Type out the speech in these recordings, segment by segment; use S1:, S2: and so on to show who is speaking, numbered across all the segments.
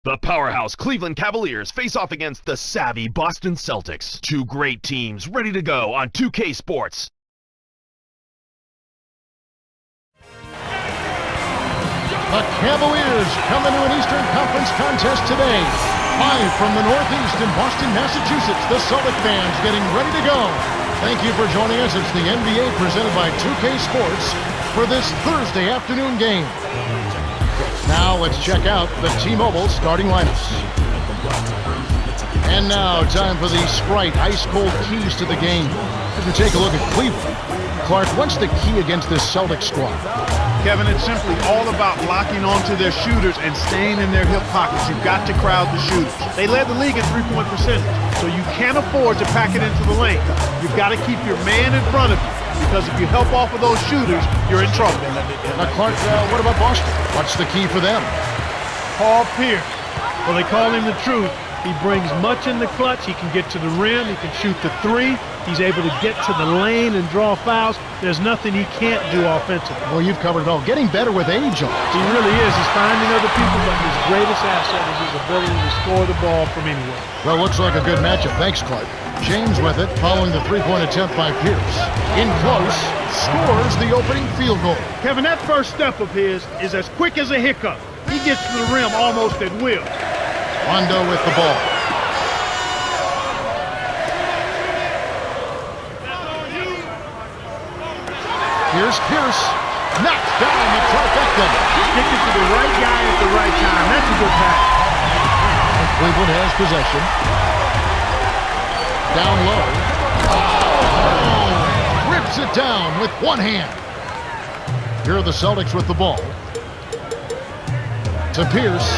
S1: The powerhouse Cleveland Cavaliers face off against the savvy Boston Celtics. Two great teams ready to go on 2K Sports.
S2: The Cavaliers come into an Eastern Conference contest today. Live from the Northeast in Boston, Massachusetts, the Celtic fans getting ready to go. Thank you for joining us. It's the NBA presented by 2K Sports for this Thursday afternoon game. Now let's check out the T-Mobile starting lineups. And now time for the Sprite ice-cold keys to the game. As we take a look at Cleveland. Clark, what's the key against this Celtics squad?
S3: Kevin, it's simply all about locking onto their shooters and staying in their hip pockets. You've got to crowd the shooters. They led the league in three-point percentage, so you can't afford to pack it into the lane. You've got to keep your man in front of you, because if you help off of those shooters, you're in trouble.
S2: Now, Clark, what about Boston? What's the key for them?
S3: Paul Pierce. Well, they call him the truth. He brings much in the clutch. He can get to the rim. He can shoot the three. He's able to get to the lane and draw fouls. There's nothing he can't do offensively.
S2: Well, you've covered it all. Getting better with age on.
S3: He really is. He's finding other people, but his greatest asset is his ability to score the ball from anywhere.
S2: Well, looks like a good matchup. Thanks, Clark. James with it, following the three-point attempt by Pierce. In close, scores the opening field goal.
S3: Kevin, that first step of his is as quick as a hiccup. He gets to the rim almost at will.
S2: Rondo with the ball. Here's Pierce. Knocked down the trifecta.
S3: Kick it to the right guy at the right time. That's a good pass.
S2: Cleveland has possession. Down low. Oh! Rips it down with one hand. Here are the Celtics with the ball. To Pierce.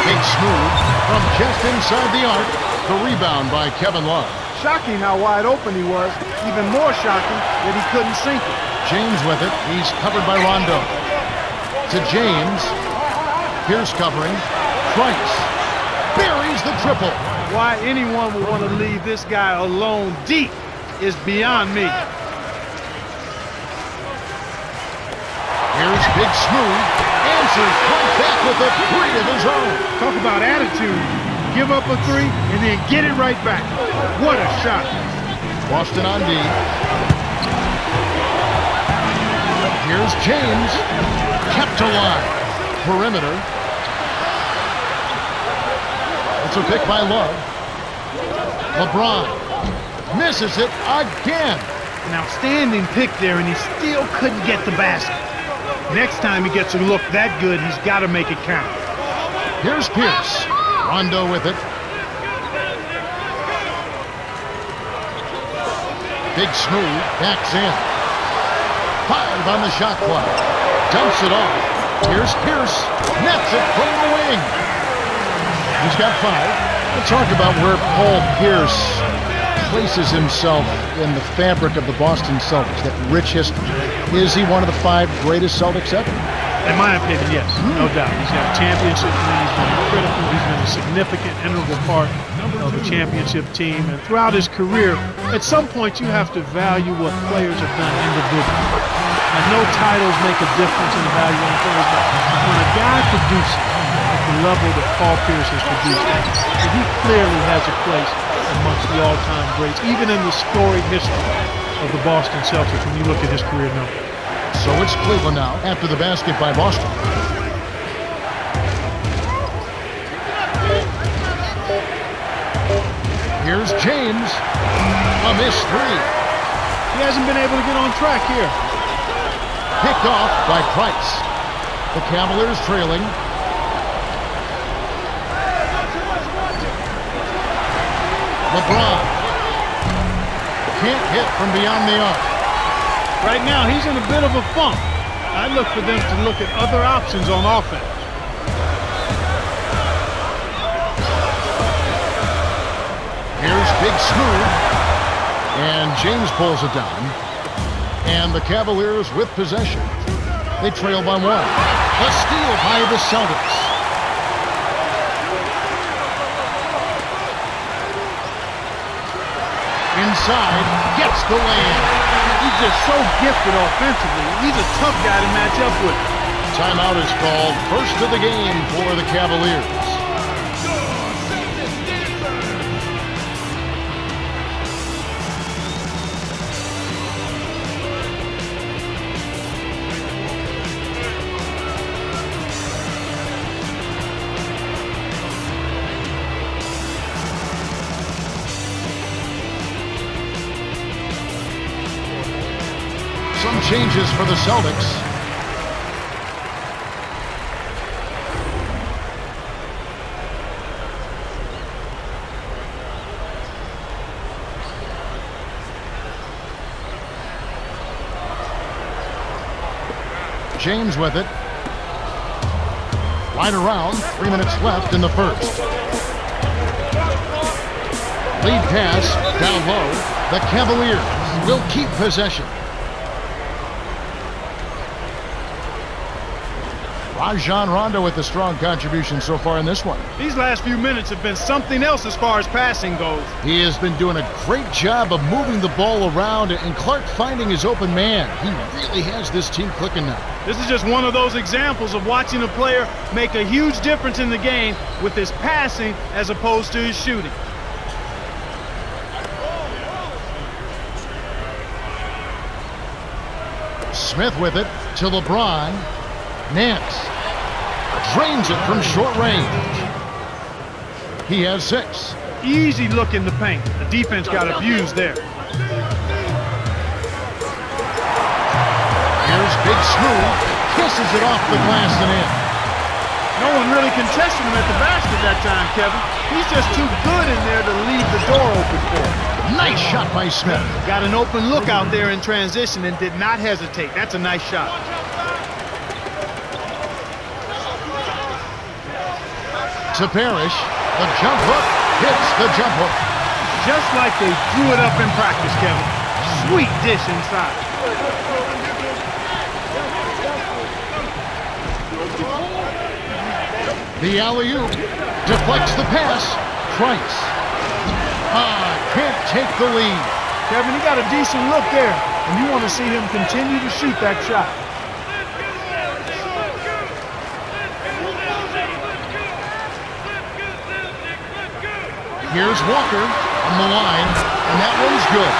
S2: Big smooth from just inside the arc. The rebound by Kevin Love.
S3: Shocking how wide open he was. Even more shocking that he couldn't sink it.
S2: James with it. He's covered by Rondo. To James. Pierce covering. Price buries the triple.
S3: Why anyone would want to leave this guy alone deep is beyond me.
S2: Here's Big Smooth. Answers right back with a three of his own.
S3: Talk about attitude. Give up a three and then get it right back. What a shot.
S2: Boston on D. Here's James. Kept alive. Perimeter. It's a pick by Love. LeBron misses it again.
S3: An outstanding pick there, and he still couldn't get the basket. Next time he gets a look that good, he's got to make it count.
S2: Here's Pierce. Rondo with it. Big Smooth backs in. 5 on the shot clock. Dumps it off. Here's Pierce. Nets it from the wing. He's got 5. Let's talk about where Paul Pierce places himself in the fabric of the Boston Celtics, that rich history. Is he one of the 5 greatest Celtics ever?
S3: In my opinion, yes, no doubt. He's got a championship ring. He's been critical. He's been a significant, integral part of the championship team. And throughout his career, at some point, you have to value what players have done individually. And no titles make a difference in evaluating players, but when a guy produces at the level that Paul Pierce has produced, he clearly has a place amongst the all-time greats, even in the storied history of the Boston Celtics when you look at his career number.
S2: So it's Cleveland now after the basket by Boston. Here's James. A missed 3.
S3: He hasn't been able to get on track here.
S2: Picked off by Price. The Cavaliers trailing. LeBron. Can't hit from beyond the arc.
S3: Right now, he's in a bit of a funk. I look for them to look at other options on offense.
S2: Here's Big Smooth. And James pulls it down. And the Cavaliers with possession. They trail by 1. A steal by the Celtics. Inside, gets the lane.
S3: He's just so gifted offensively. He's a tough guy to match up with.
S2: Timeout is called. First of the game for the Cavaliers. Some changes for the Celtics. James with it. Right around. 3 minutes left in the first. Lead pass down low. The Cavaliers will keep possession. Rajon Rondo with a strong contribution so far in this one.
S3: These last few minutes have been something else as far as passing goes.
S2: He has been doing a great job of moving the ball around and Clark finding his open man. He really has this team clicking now.
S3: This is just one of those examples of watching a player make a huge difference in the game with his passing as opposed to his shooting.
S2: Smith with it to LeBron. Nance drains it from short range. He has 6.
S3: Easy look in the paint. The defense got abused there.
S2: Here's Big Smooth. Kisses it off the glass and in.
S3: No one really contested him at the basket that time, Kevin. He's just too good in there to leave the door open for him.
S2: Nice shot by Smith.
S3: Got an open look out there in transition and did not hesitate. That's a nice shot.
S2: To Parrish, the jump hook hits the jump hook.
S3: Just like they drew it up in practice, Kevin. Sweet dish inside.
S2: The alley-oop deflects the pass. Price. Can't take the lead.
S3: Kevin, he got a decent look there, and you want to see him continue to shoot that shot.
S2: Here's Walker on the line, and that one's good.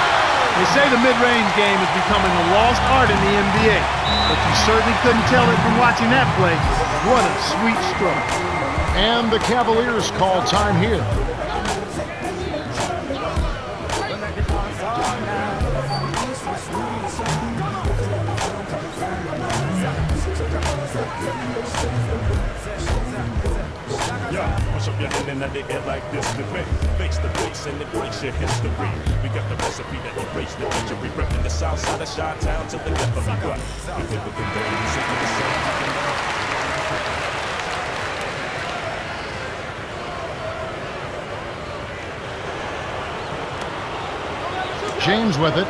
S3: They say the mid-range game is becoming a lost art in the NBA, but you certainly couldn't tell it from watching that play. What a sweet stroke.
S2: And the Cavaliers call time here.
S4: Push up your hand in the air like this to me. Face to face and embrace your history. We got the recipe that erase the injury. Repping the south side of Chi-Town till the death of me. What? We live with the days and the same.
S2: James with it.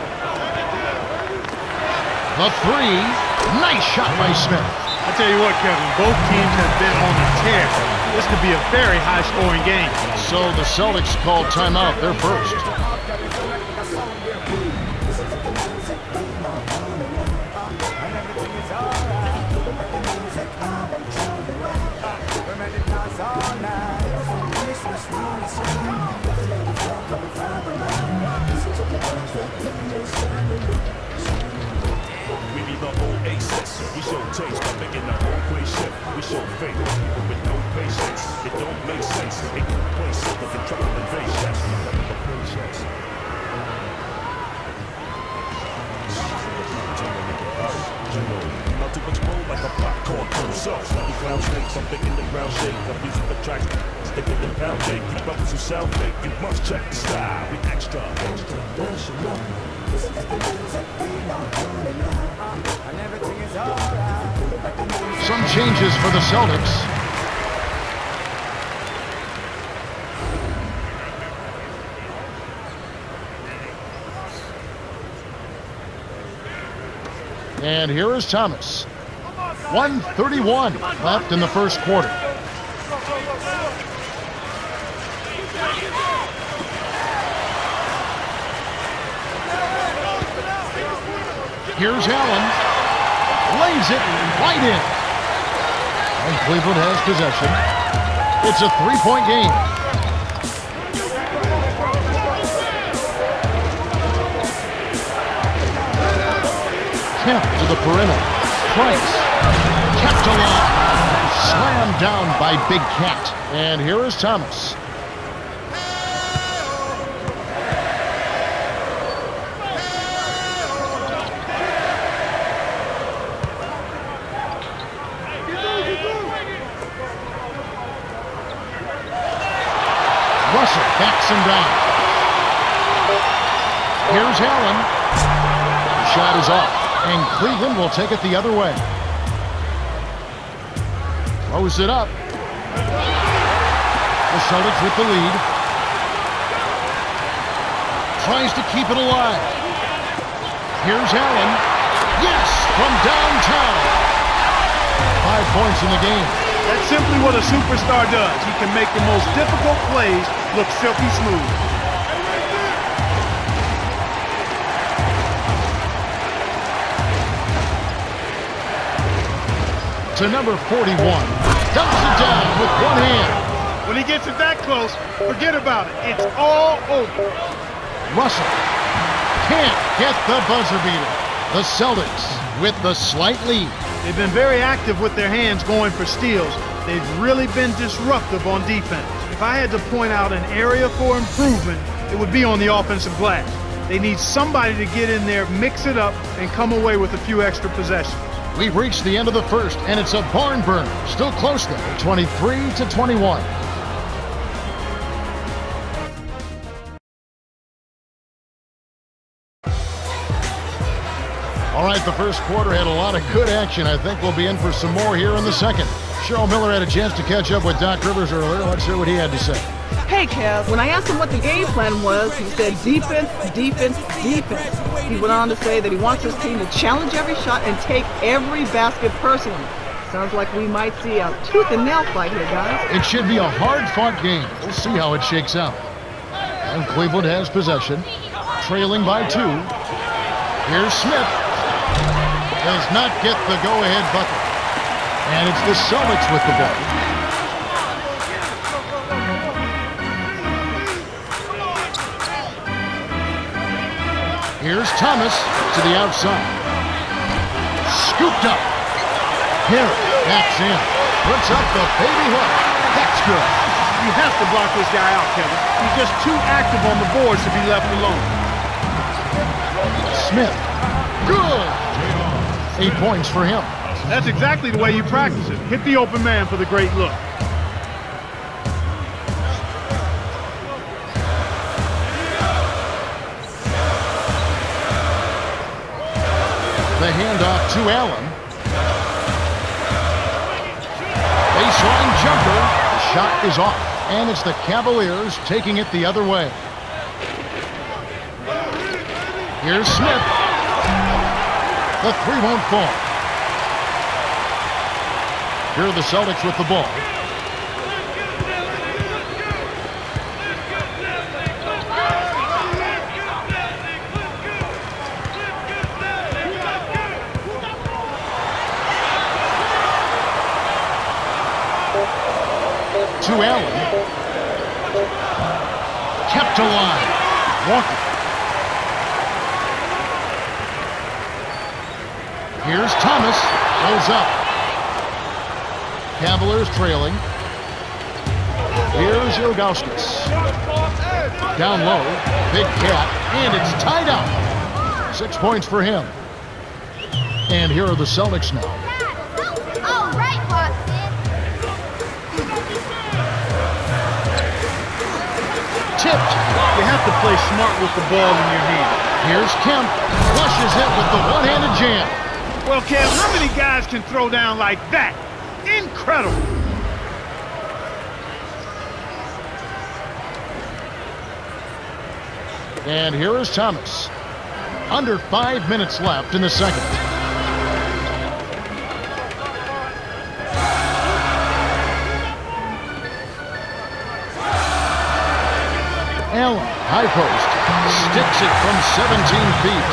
S2: The 3. Nice shot by Smith.
S3: I tell you what, Kevin, both teams have been on a tear. This could be a very high-scoring game.
S2: So the Celtics called timeout. They're first.
S4: We be the oasis. We show taste by making the whole place shift. We show faith with no patience. It don't make sense. It can place it with the trouble invasion. Not too much roll like a popcorn kernel. We clown snakes, something in the ground shake. The music attracts, stick with the pound shake. You brothers who sound fake, you must check the style. We extra.
S2: Some changes for the Celtics. And here is Thomas. 1:31 left in the first quarter. Here's Allen. Lays it right in. And Cleveland has possession. It's a three-point game. Kemp to the perimeter. Price. Kept alive. Slammed down by Big Cat. And here is Thomas. Russell backs him down. Here's Allen. The shot is off, and Cleveland will take it the other way. Throws it up. The Celtics with the lead. Tries to keep it alive. Here's Allen. Yes, from downtown. 5 points in the game.
S3: That's simply what a superstar does. He can make the most difficult plays look silky smooth.
S2: To number 41. Dumps it down with one hand.
S3: When he gets it that close, forget about it. It's all over.
S2: Russell can't get the buzzer beater. The Celtics with the slight lead.
S3: They've been very active with their hands going for steals. They've really been disruptive on defense. If I had to point out an area for improvement, it would be on the offensive glass. They need somebody to get in there, mix it up, and come away with a few extra possessions.
S2: We've reached the end of the first, and it's a barn burner. Still close though, 23-21. All right, the first quarter had a lot of good action. I think we'll be in for some more here in the second. Cheryl Miller had a chance to catch up with Doc Rivers earlier. Let's hear what he had to say.
S5: Hey, Kev, when I asked him what the game plan was, he said defense, defense, defense. He went on to say that he wants his team to challenge every shot and take every basket personally. Sounds like we might see a tooth and nail fight here, guys.
S2: It should be a hard-fought game. We'll see how it shakes out. And Cleveland has possession, trailing by 2. Here's Smith. Does not get the go-ahead bucket. And it's the Celtics with the ball. Here's Thomas to the outside. Scooped up. Here, backs in. Puts up the baby hook. That's good.
S3: You have to block this guy out, Kevin. He's just too active on the boards to be left alone.
S2: Smith. Good. 8 points for him.
S3: That's exactly the way you practice it. Hit the open man for the great look.
S2: The handoff to Allen. Baseline jumper. The shot is off. And it's the Cavaliers taking it the other way. Here's Smith. The three won't fall. Here are the Celtics with the ball. To Allen. Kept alive. Walker. Here's Thomas. Goes up. Cavaliers trailing. Here's Ilgauskas. Down low. Big Cat. And it's tied up. 6 points for him. And here are the Celtics now.
S6: All right, Boston.
S2: Tipped.
S3: You have to play smart with the ball in your hand.
S2: Here's Kemp. Flushes it with the one-handed jam.
S3: Well, Kev, how many guys can throw down like that? Incredible.
S2: And here is Thomas. Under 5 minutes left in the second. Allen, high post, sticks it from 17 feet.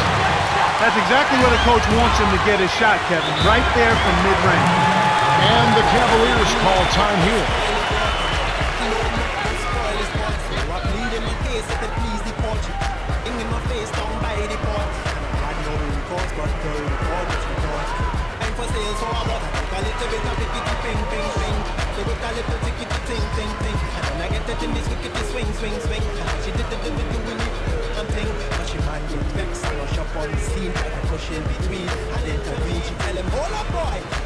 S3: That's exactly where the coach wants him to get his shot, Kevin. Right there from mid-range.
S2: And the Cavaliers call time here.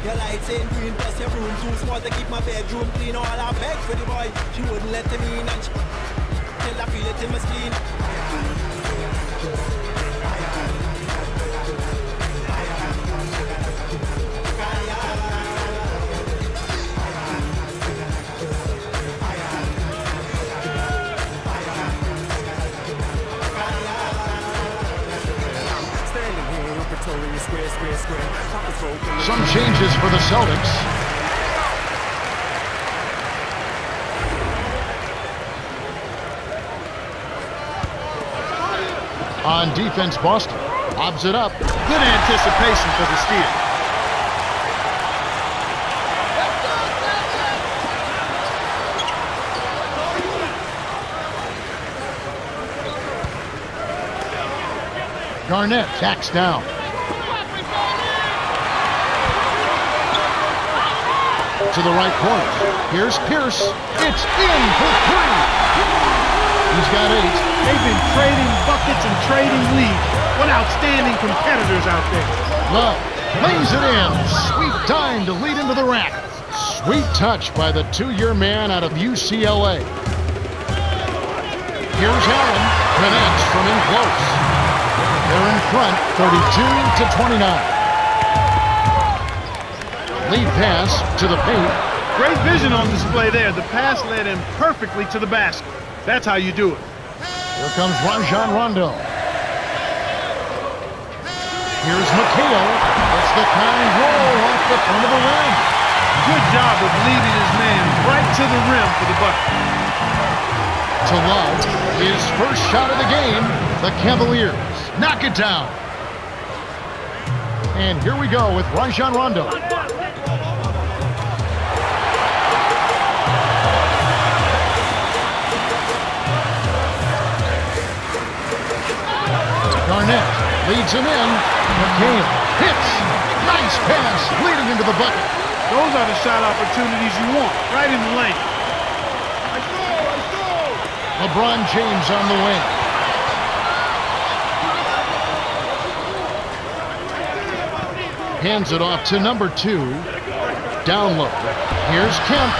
S7: Your lights ain't green, plus your room too small to keep my bedroom clean. All I beg for the boy, she wouldn't let him in, and till I feel it in my spleen.
S2: Some changes for the Celtics. On defense, Boston lobs it up.
S3: Good anticipation for the steal.
S2: Garnett tacks down. To the right corner. Here's Pierce. It's in for three. He's got 8.
S3: They've been trading buckets and trading leads. What outstanding competitors out there.
S2: Love lays it in. Sweet dime to lead into the rack. Sweet touch by the 2-year man out of UCLA. Here's Allen. Connects from in close. They're in front, 32-29. Lead pass to the paint.
S3: Great vision on display there. The pass led him perfectly to the basket. That's how you do it.
S2: Here comes Rajon Rondo. Here's McHale. It's the kind roll off the front of the rim.
S3: Good job of leading his man right to the rim for the bucket.
S2: To Love, his first shot of the game. The Cavaliers knock it down. And here we go with Rajon Rondo. Garnett leads him in. McHale hits. Nice pass leading into the bucket.
S3: Those are the shot opportunities you want, right in the lane.
S2: LeBron James on the wing. Hands it off to number 2. Down low. Here's Kemp.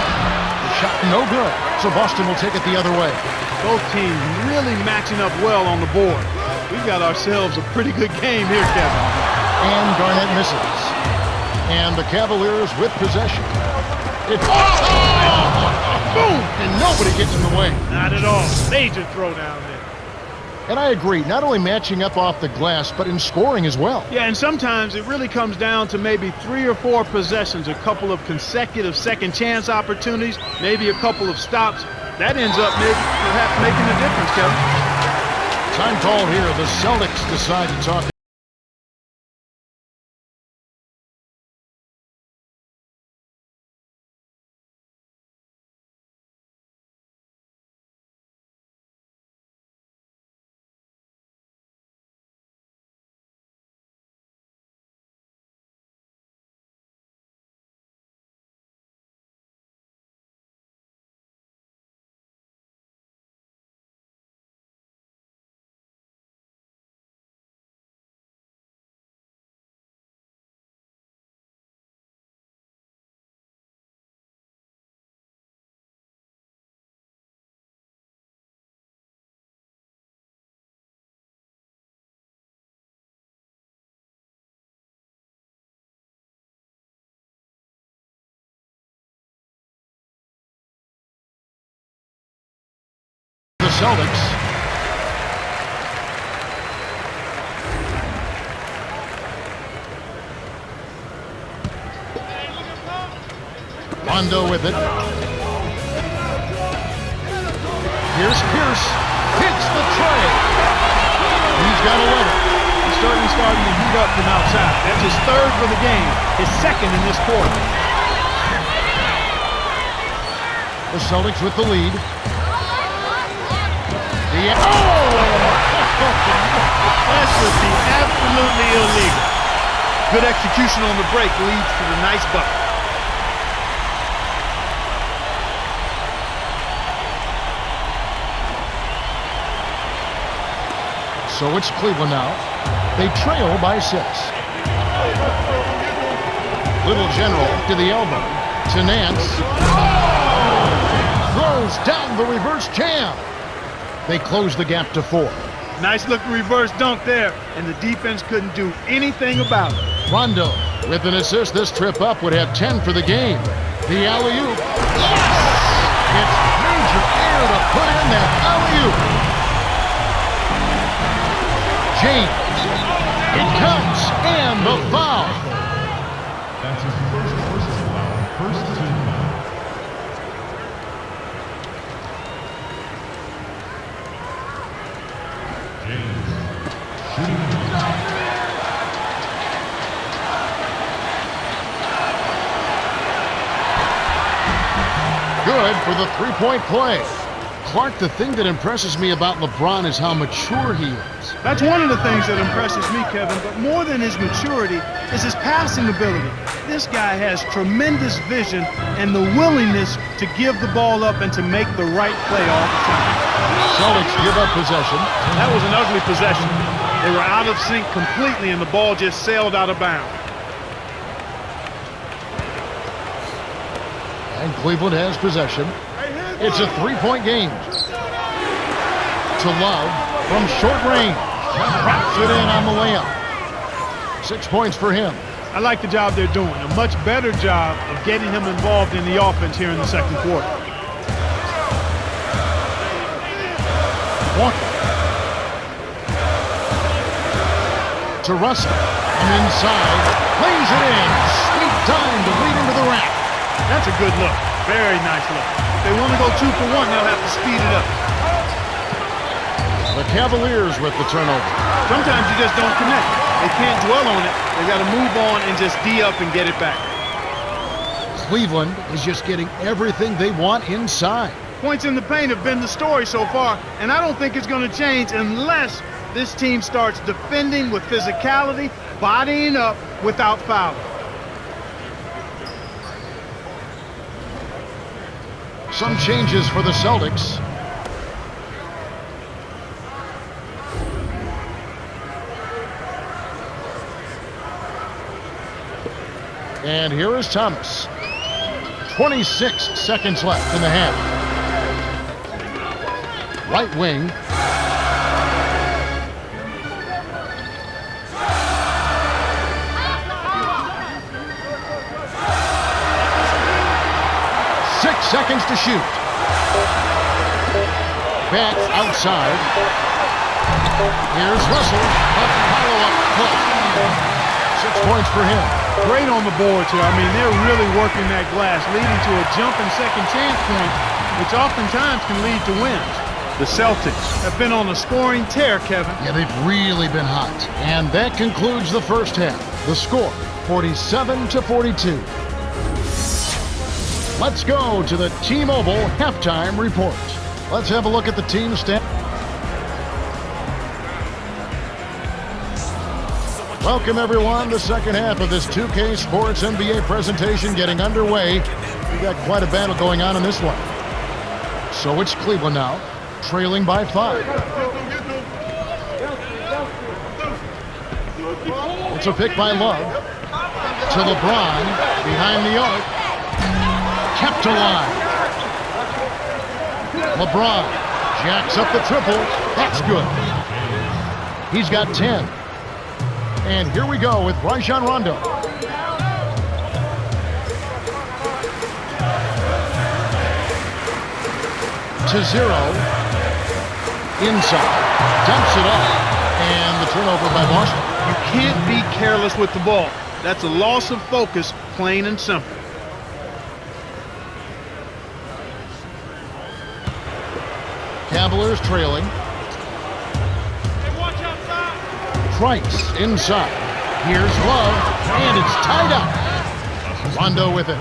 S2: Shot no good. So Boston will take it the other way.
S3: Both teams really matching up well on the board. We've got ourselves a pretty good game here, Kevin.
S2: And Garnett misses. And the Cavaliers with possession. It's boom! And nobody gets in the way.
S3: Not at all. Major throwdown there.
S2: And I agree, not only matching up off the glass, but in scoring as well.
S3: Yeah, and sometimes it really comes down to maybe 3 or 4 possessions, a couple of consecutive second chance opportunities, maybe a couple of stops. That ends up perhaps making a difference, Kevin.
S2: Time call here. The Celtics decide to talk. Celtics. Rondo with it. Here's Pierce. Hits the tray. He's got 11.
S3: He's starting to heat up from outside. That's his 3rd for the game, his 2nd in this quarter.
S2: The Celtics with the lead.
S3: That should be absolutely illegal.
S8: Good execution on the break leads to the nice bucket.
S2: So it's Cleveland now. They trail by 6. Little General to the elbow. To Nance. Throws down the reverse jam. They close the gap to 4.
S3: Nice looking reverse dunk there, and the defense couldn't do anything about it.
S2: Rondo with an assist. This trip up would have 10 for the game. The alley-oop. Yes! It's major air to put in that alley-oop. James. It comes, and the foul.
S9: That's his first personal foul, first team foul. James shooting.
S2: Good for the three-point play. Clark, the thing that impresses me about LeBron is how mature he is.
S3: That's one of the things that impresses me, Kevin, but more than his maturity is his passing ability. This guy has tremendous vision and the willingness to give the ball up and to make the right play all the time.
S2: Celtics give up possession.
S3: That was an ugly possession. They were out of sync completely and the ball just sailed out of bounds.
S2: And Cleveland has possession. It's a three-point game. To Love from short range. Drops it in on the layup. 6 points for him.
S3: I like the job they're doing. A much better job of getting him involved in the offense here in the second quarter.
S2: Walker. To Russell. From inside. Plays it in. Sweet time to lead into the rack.
S3: That's a good look. Very nice look. If they want to go 2 for 1, they'll have to speed it up.
S2: The Cavaliers with the turnover.
S3: Sometimes you just don't connect. They can't dwell on it. They got to move on and just D up and get it back.
S2: Cleveland is just getting everything they want inside.
S3: Points in the paint have been the story so far, and I don't think it's going to change unless this team starts defending with physicality, bodying up without fouling.
S2: Some changes for the Celtics. And here is Thomas. 26 seconds left in the half. Right wing. Seconds to shoot. Back outside. Here's Russell. A follow-up play. 6 points for him.
S3: Great on the boards here. I mean, they're really working that glass, leading to a jump and second chance point, which oftentimes can lead to wins. The Celtics have been on a scoring tear, Kevin.
S2: Yeah, they've really been hot. And that concludes the first half. The score, 47-42. Let's go to the T-Mobile halftime report. Let's have a look at the team stats. Welcome, everyone. The second half of this 2K Sports NBA presentation getting underway. We've got quite a battle going on in this one. So it's Cleveland now, trailing by 5. It's a pick by Love. To LeBron, behind the arc. Kept alive. LeBron jacks up the triple. That's good. He's got 10. And here we go with Rajon Rondo. To 0. Inside. Dumps it off. And the turnover by Boston.
S3: You can't be careless with the ball. That's a loss of focus, plain and simple.
S2: Cavaliers trailing. Price inside. Here's Love, and it's tied up. Rondo with it.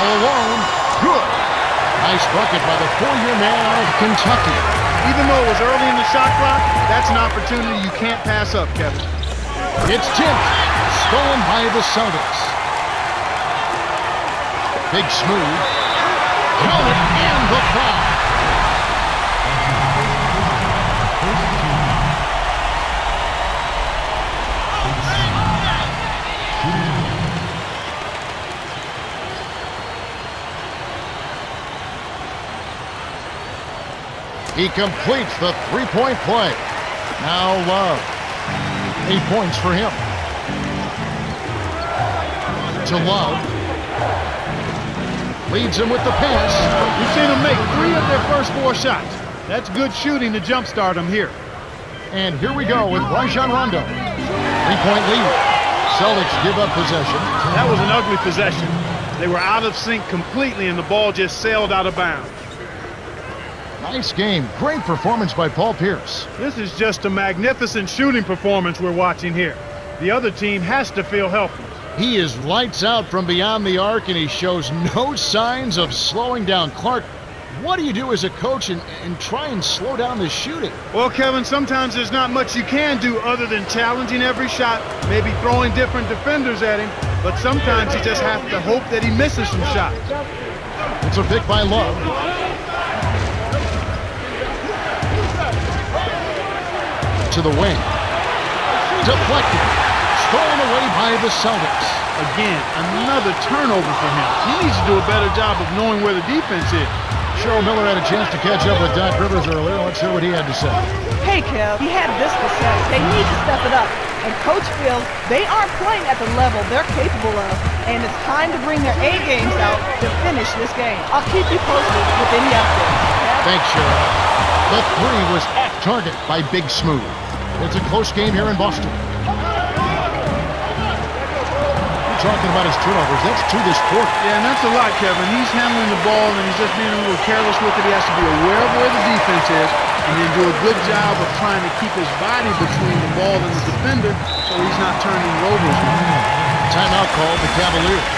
S2: All alone. Good. Nice bucket by the 4-year man out of Kentucky.
S8: Even though it was early in the shot clock, that's an opportunity you can't pass up, Kevin.
S2: It's tipped. Stolen by the Celtics. Big Smooth. Count it and the foul. He completes the three-point play. Now Love. 8 points for him. To Love. Leads him with the pass.
S8: You've seen them make 3 of their first 4 shots. That's good shooting to jumpstart them here.
S2: And here we go with Rajon Rondo. 3-point lead. Celtics give up possession.
S8: That was an ugly possession. They were out of sync completely, and the ball just sailed out of bounds.
S2: Nice game. Great performance by Paul Pierce.
S8: This is just a magnificent shooting performance we're watching here. The other team has to feel helpless.
S2: He is lights out from beyond the arc, and he shows no signs of slowing down. Clark, what do you do as a coach and try and slow down the shooting?
S8: Well, Kevin, sometimes there's not much you can do other than challenging every shot, maybe throwing different defenders at him, but sometimes you just have to hope that he misses some shots.
S2: It's a pick by Love. To the wing. Deflected. Stolen away by the Celtics.
S8: Again, another turnover for him. He needs to do a better job of knowing where the defense is.
S2: Cheryl Miller had a chance to catch up with Doc Rivers earlier. Let's hear what he had to say.
S5: Hey, Kev, he had this to say. They need to step it up. And Coach feels they aren't playing at the level they're capable of, and it's time to bring their A games out to finish this game. I'll keep you posted with any updates.
S2: Thanks, Cheryl. The 3 was at target by Big Smooth. It's a close game here in Boston. Talking about his turnovers, that's 2 this quarter.
S8: Yeah, and that's a lot, Kevin. He's handling the ball, and he's just being a little careless with it. He has to be aware of where the defense is, and then do a good job of trying to keep his body between the ball and the defender so he's not turning it over.
S2: Timeout called the Cavaliers.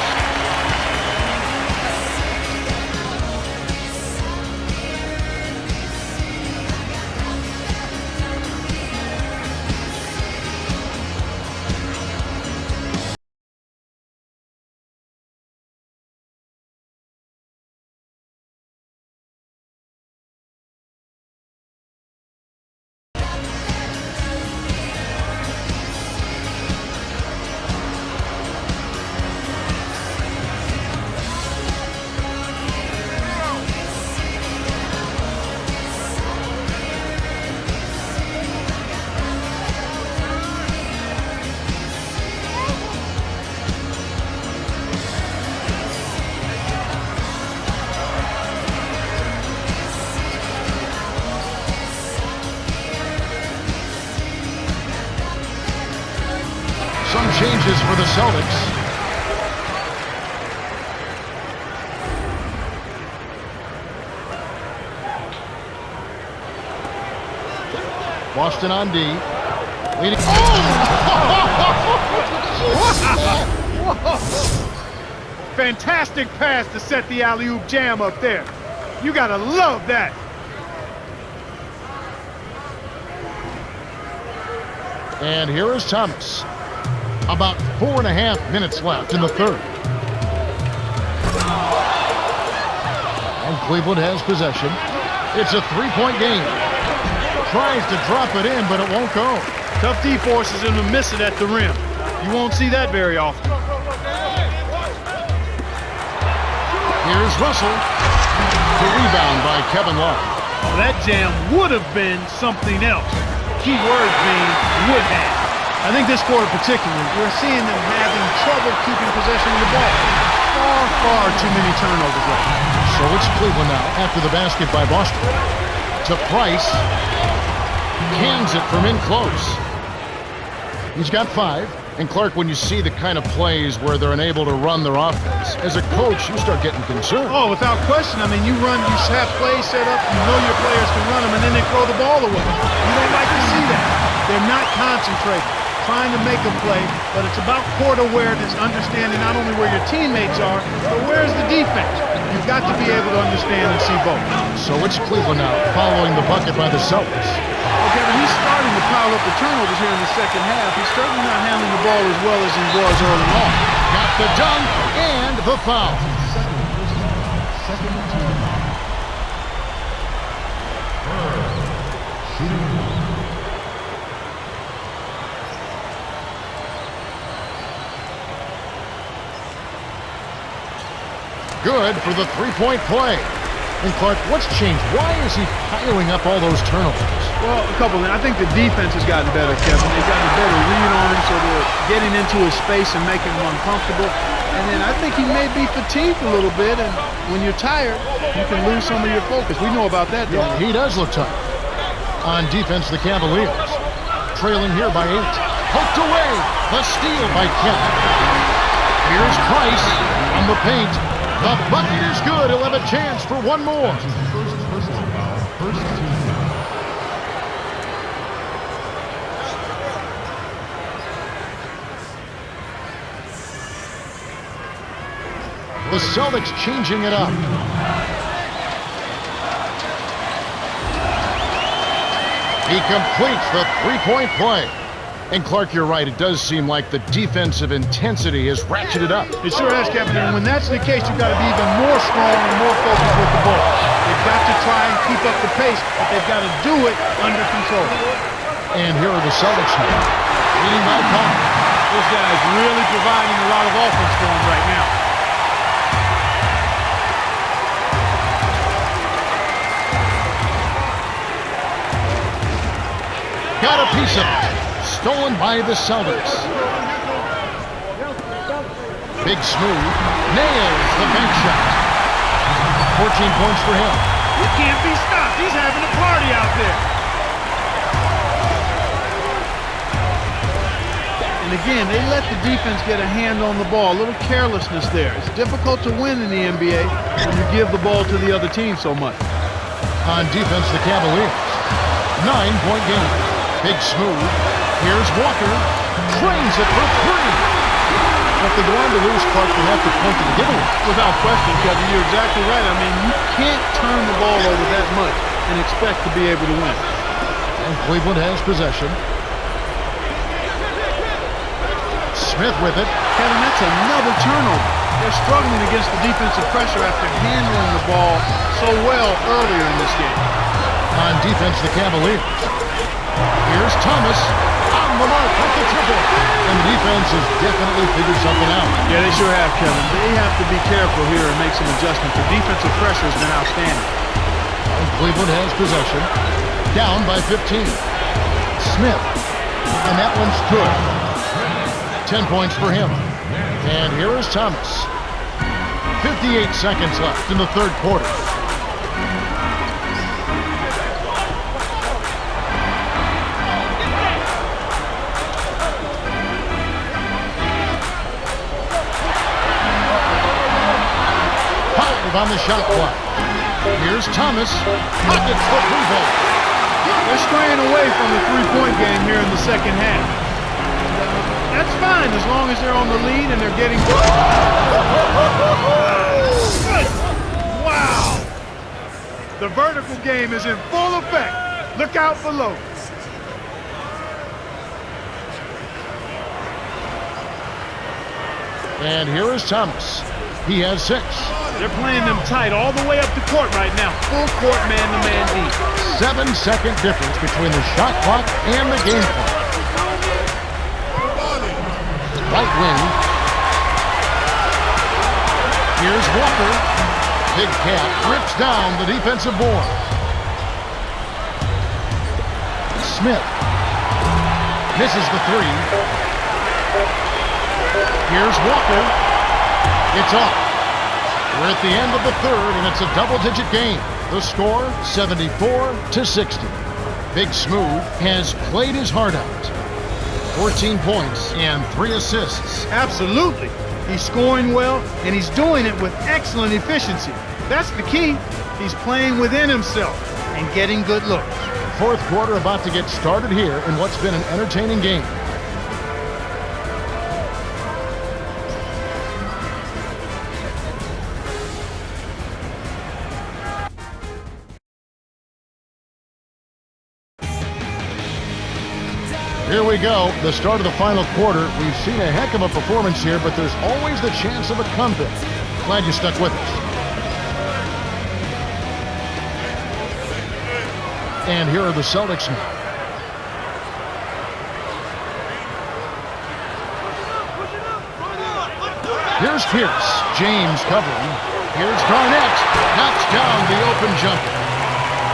S2: Some changes for the Celtics. Boston on D. Leading.
S8: Fantastic pass to set the alley-oop jam up there. You gotta love that.
S2: And here is Thomas. About 4.5 minutes left in the third. And Cleveland has possession. It's a 3-point game. Tries to drop it in, but it won't go.
S8: Tough D forces him to miss it at the rim. You won't see that very often.
S2: Here's Russell. The rebound by Kevin Love.
S8: That jam would have been something else. Key word being would have. I think this quarter particularly, we're seeing them having trouble keeping possession of the ball. Far too many turnovers left.
S2: So it's Cleveland now after the basket by Boston. To Price. Cans it from in close. He's got 5. And Clark, when you see the kind of plays where they're unable to run their offense, as a coach, you start getting concerned.
S8: Oh, without question. I mean, you have plays set up, you know your players can run them, and then they throw the ball away. You don't like to see that. They're not concentrating.
S3: trying to make a play, but it's about court awareness, understanding not only where your teammates are, but where's the defense. You've got to be able to understand and see both.
S2: So it's Cleveland now, following the bucket by the Celtics.
S3: Okay, but he's starting to pile up the turnovers here in the second half. He's certainly not handling the ball as well as he was early on.
S2: Got the dunk and the foul.
S9: Second team. Shooting.
S2: Good for the three-point play. And Clark, what's changed? Why is he piling up all those turnovers?
S3: Well, a couple of things. I think the defense has gotten better, Kevin. They've gotten a better read on him, so they're getting into his space and making him uncomfortable. And then I think he may be fatigued a little bit, and when you're tired, you can lose some of your focus. We know about that, don't we?
S2: He does look tired. On defense, the Cavaliers. Trailing here by 8. Poked away. The steal by Kemp. Here's Price on the paint. The bucket is good. He'll have a chance for one more.
S9: First personal foul. First team foul.
S2: The Celtics changing it up. He completes the three-point play. And Clark, you're right. It does seem like the defensive intensity has ratcheted up.
S3: It sure has, Kevin. And when that's the case, you've got to be even more strong and more focused with the ball. They've got to try and keep up the pace, but they've got to do it under control.
S2: And here are the Celtics now, leading by Paul.
S3: This guy is really providing a lot of offense for him right now.
S2: Got a piece of it. Stolen by the Celtics. Big Smooth nails the bank shot. 14 points for him.
S3: He can't be stopped. He's having a party out there. And again, they let the defense get a hand on the ball. A little carelessness there. It's difficult to win in the NBA when you give the ball to the other team so much.
S2: On defense, the Cavaliers. 9-point game. Big Smooth. Here's Walker. Trains it for 3. If they go on to lose, Clark will have to point to the giveaway.
S3: Without question, Kevin, you're exactly right. I mean, you can't turn the ball over that much and expect to be able to win.
S2: And Cleveland has possession. Smith with it.
S3: Kevin, that's another turnover. They're struggling against the defensive pressure after handling the ball so well earlier in this game.
S2: On defense, the Cavaliers. Here's Thomas on the mark with the triple. And the defense has definitely figured something out.
S3: Yeah, they sure have, Kevin. They have to be careful here and make some adjustments. The defensive pressure has been outstanding.
S2: And Cleveland has possession. Down by 15. Smith. And that one's good. 10 points for him. And here is Thomas. 58 seconds left in the third quarter. On the shot clock. Here's Thomas. Pockets the three-ball.
S3: They're straying away from the three-point game here in the second half. That's fine as long as they're on the lead and they're getting... Wow! The vertical game is in full effect. Look out below.
S2: And here is Thomas. He has 6.
S3: They're playing them tight all the way up the court right now. Full court man-to-man defense.
S2: 7-second difference between the shot clock and the game clock. Right wing. Here's Walker. Big Cat rips down the defensive board. Smith. Misses the 3. Here's Walker. It's off. We're at the end of the third, and it's a double-digit game. The score, 74-60. Big Smooth has played his heart out. 14 points and 3 assists.
S3: Absolutely. He's scoring well, and he's doing it with excellent efficiency. That's the key. He's playing within himself and getting good looks.
S2: Fourth quarter about to get started here in what's been an entertaining game. Here we go, the start of the final quarter. We've seen a heck of a performance here, but there's always the chance of a comeback. Glad you stuck with us. And here are the Celtics now. Here's Pierce. James covering. Here's Garnett. Knocks down the open jumper.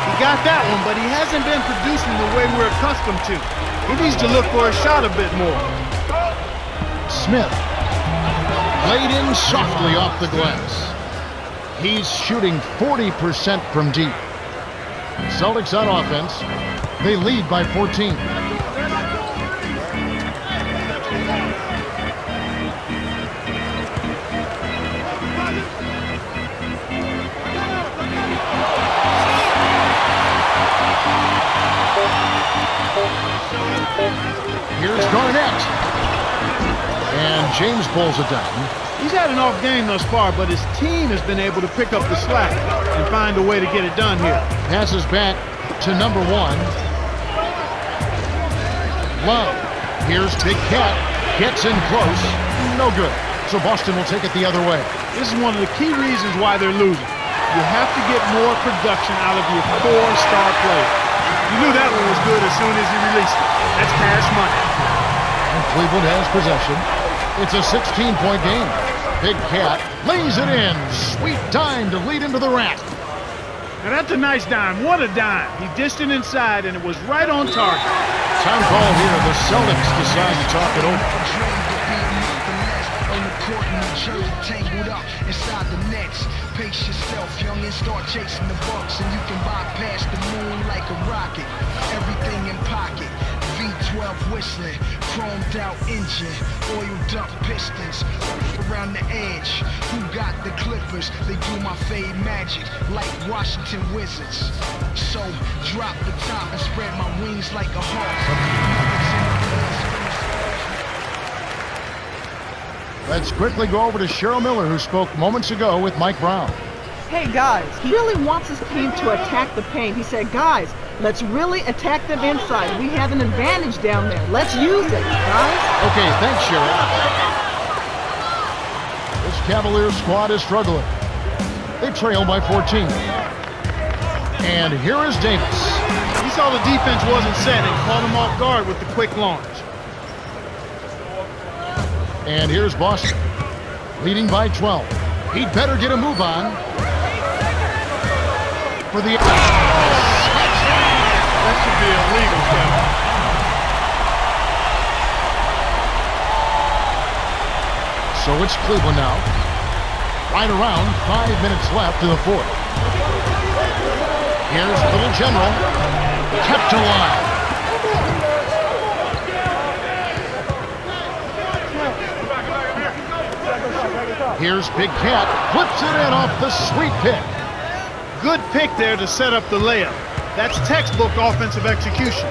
S8: He got that one, but he hasn't been producing the way we're accustomed to. He needs to look for a shot a bit more.
S2: Smith. Laid in softly off the glass. He's shooting 40% from deep. Celtics on offense. They lead by 14. Here's Garnett. And James pulls it down.
S8: He's had an off game thus far, but his team has been able to pick up the slack and find a way to get it done here.
S2: Passes back to number 1. Love. Here's Big Cat. Gets in close. No good. So Boston will take it the other way.
S8: This is one of the key reasons why they're losing. You have to get more production out of your core star player. You knew that one was good as soon as he released it. That's cash money.
S2: And Cleveland has possession. It's a 16-point game. Big Cat lays it in. Sweet dime to lead into the rack.
S8: Now that's a nice dime. What a dime. He dished it inside, and it was right on target.
S2: Time call here. The Celtics decide to talk it over.
S10: Tangled up inside the nets. Pace yourself, young, and start chasing the bucks, and you can bypass the moon like a rocket. Everything in pocket. V12 whistling, chromed out engine, oil duct pistons around the edge. Who got the Clippers? They do my fade magic like Washington Wizards. So drop the top and spread my wings like a hawk.
S2: Let's quickly go over to Cheryl Miller, who spoke moments ago with Mike Brown.
S5: Hey guys, he really wants his team to attack the paint. He said, guys, let's really attack them inside. We have an advantage down there. Let's use it, guys.
S2: Okay, thanks, Cheryl. This Cavaliers squad is struggling. They trail by 14. And here is Davis.
S8: He saw the defense wasn't set and caught him off guard with the quick launch.
S2: And here's Boston, leading by 12. He'd better get a move on. For the...
S8: That should be illegal, Kevin.
S2: So it's Cleveland now. Right around 5 minutes left in the fourth. Here's Little General. Kept alive. Here's Big Cat, flips it in off the sweet pick.
S8: Good pick there to set up the layup. That's textbook offensive execution.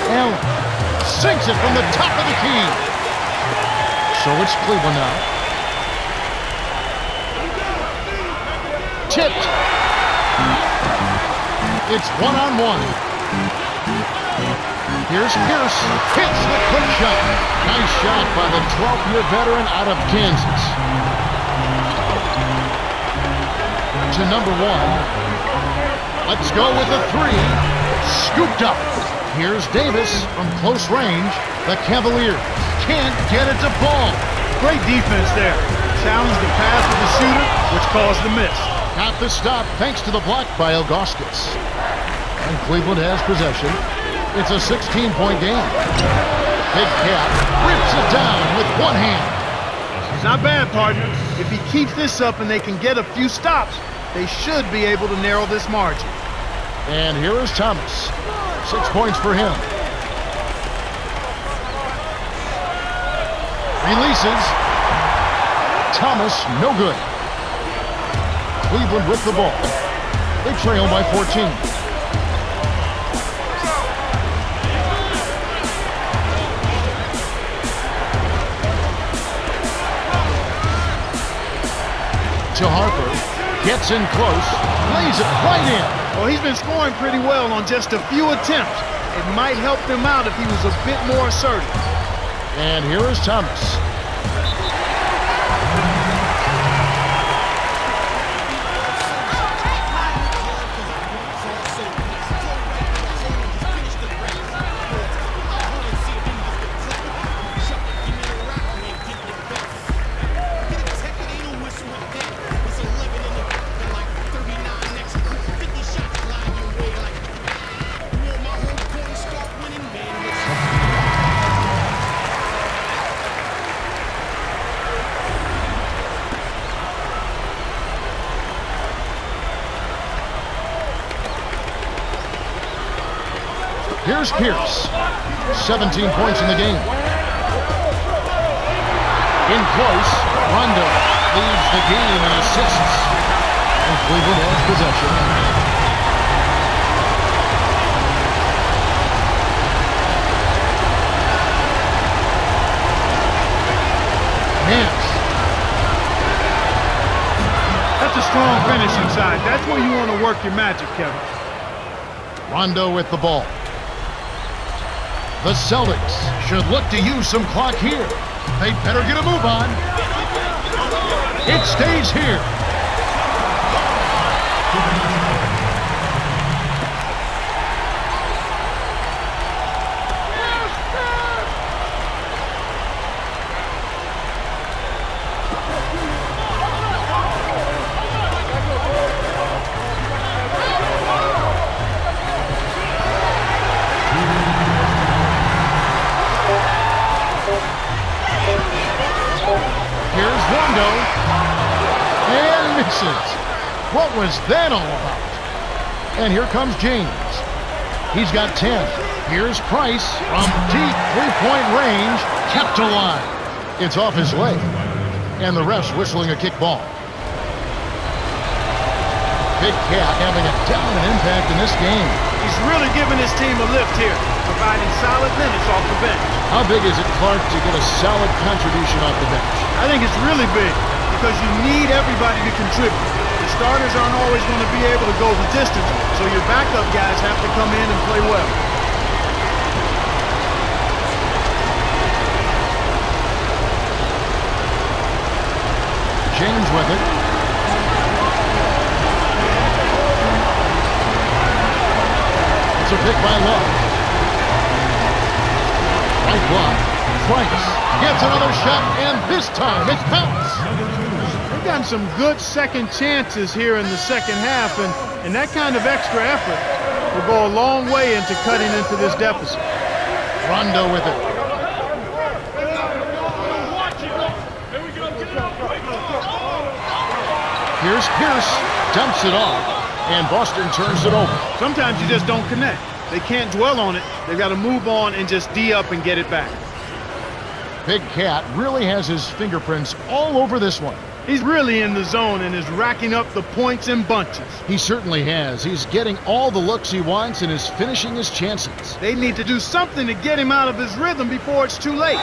S2: Allen sinks it from the top of the key. So it's Cleveland now. Tipped. It's one-on-one. Here's Pierce. Hits the quick shot. Nice shot by the 12th-year veteran out of Kansas. To number 1. Let's go with a 3. Scooped up. Here's Davis from close range. The Cavaliers can't get it to fall.
S8: Great defense there. Challenged the pass of the shooter, which caused the miss.
S2: Got the stop thanks to the block by Ilgauskas. And Cleveland has possession. It's a 16-point game. Big Cat rips it down with one hand.
S8: It's not bad, partner. If he keeps this up and they can get a few stops, they should be able to narrow this margin.
S2: And here is Thomas. 6 points for him. Releases. Thomas, no good. Cleveland with the ball. They trail by 14. to Harper. Gets in close. Lays it right in.
S8: Well, he's been scoring pretty well on just a few attempts. It might help him out if he was a bit more assertive.
S2: And here is Thomas. Here's Pierce. 17 points in the game. In close, Rondo leads the game in assists. And Cleveland has possession. Nance.
S8: That's a strong finishing side. That's where you want to work your magic, Kevin.
S2: Rondo with the ball. The Celtics should look to use some clock here. They better get a move on. It stays here. And misses. What was that all about? And here comes James. He's got 10. Here's Price from deep three-point range. Kept alive. It's off his leg. And the ref's whistling a kick ball. Big Cat having a dominant impact in this game.
S8: He's really giving his team a lift here, providing solid minutes off the bench.
S2: How big is it, Clark, to get a solid contribution off the bench?
S8: I think it's really big because you need everybody to contribute. The starters aren't always going to be able to go the distance, so your backup guys have to come in and play well.
S2: James with it. It's a pick by Love. Right block. Price gets another shot, and this time it counts.
S8: They've gotten some good second chances here in the second half, and that kind of extra effort will go a long way into cutting into this deficit.
S2: Rondo with it. Here's Pierce, dumps it off, and Boston turns it over.
S8: Sometimes you just don't connect. They can't dwell on it. They've got to move on and just D up and get it back.
S2: Big Cat really has his fingerprints all over this one.
S8: He's really in the zone and is racking up the points in bunches.
S2: He certainly has. He's getting all the looks he wants and is finishing his chances.
S8: They need to do something to get him out of his rhythm before it's too late.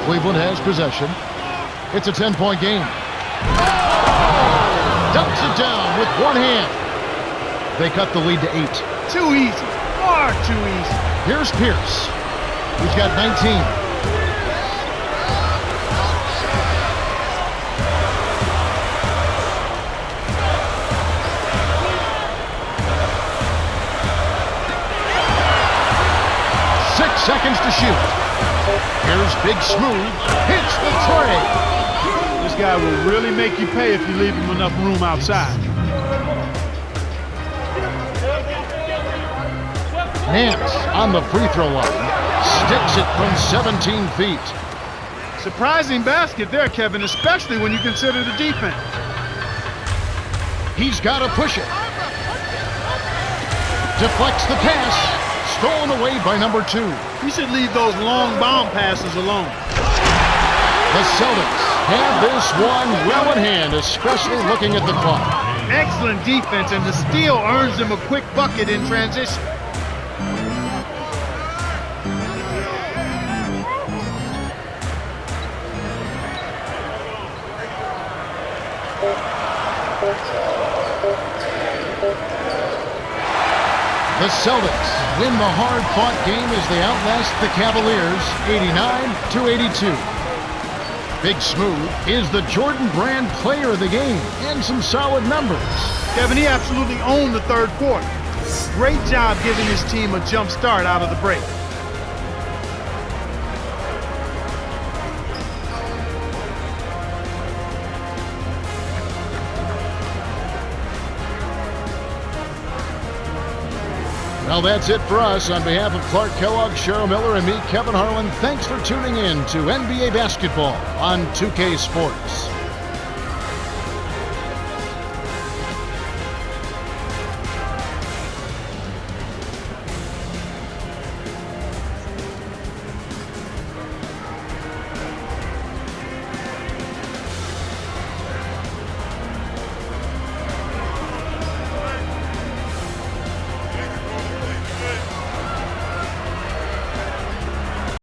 S2: Cleveland has possession. It's a 10-point game. Dumps it down with one hand. They cut the lead to 8.
S8: Too easy. Far too easy.
S2: Here's Pierce. He's got 19. 6 seconds to shoot. Here's Big Smooth. Hits the tray.
S3: This guy will really make you pay if you leave him enough room outside.
S2: Nance on the free throw line. Sticks it from 17 feet.
S8: Surprising basket there, Kevin, especially when you consider the defense.
S2: He's got to push it. Deflects the pass. Stolen away by number 2.
S8: You should leave those long bomb passes alone.
S2: The Celtics have this one well in hand, especially looking at the clock.
S8: Excellent defense, and the steal earns them a quick bucket in transition.
S2: The Celtics win the hard-fought game as they outlast the Cavaliers 89-82. Big Smooth is the Jordan Brand player of the game and some solid numbers.
S8: Kevin, he absolutely owned the third quarter. Great job giving his team a jump start out of the break.
S2: Well, that's it for us. On behalf of Clark Kellogg, Cheryl Miller, and me, Kevin Harlan, thanks for tuning in to NBA Basketball on 2K Sports.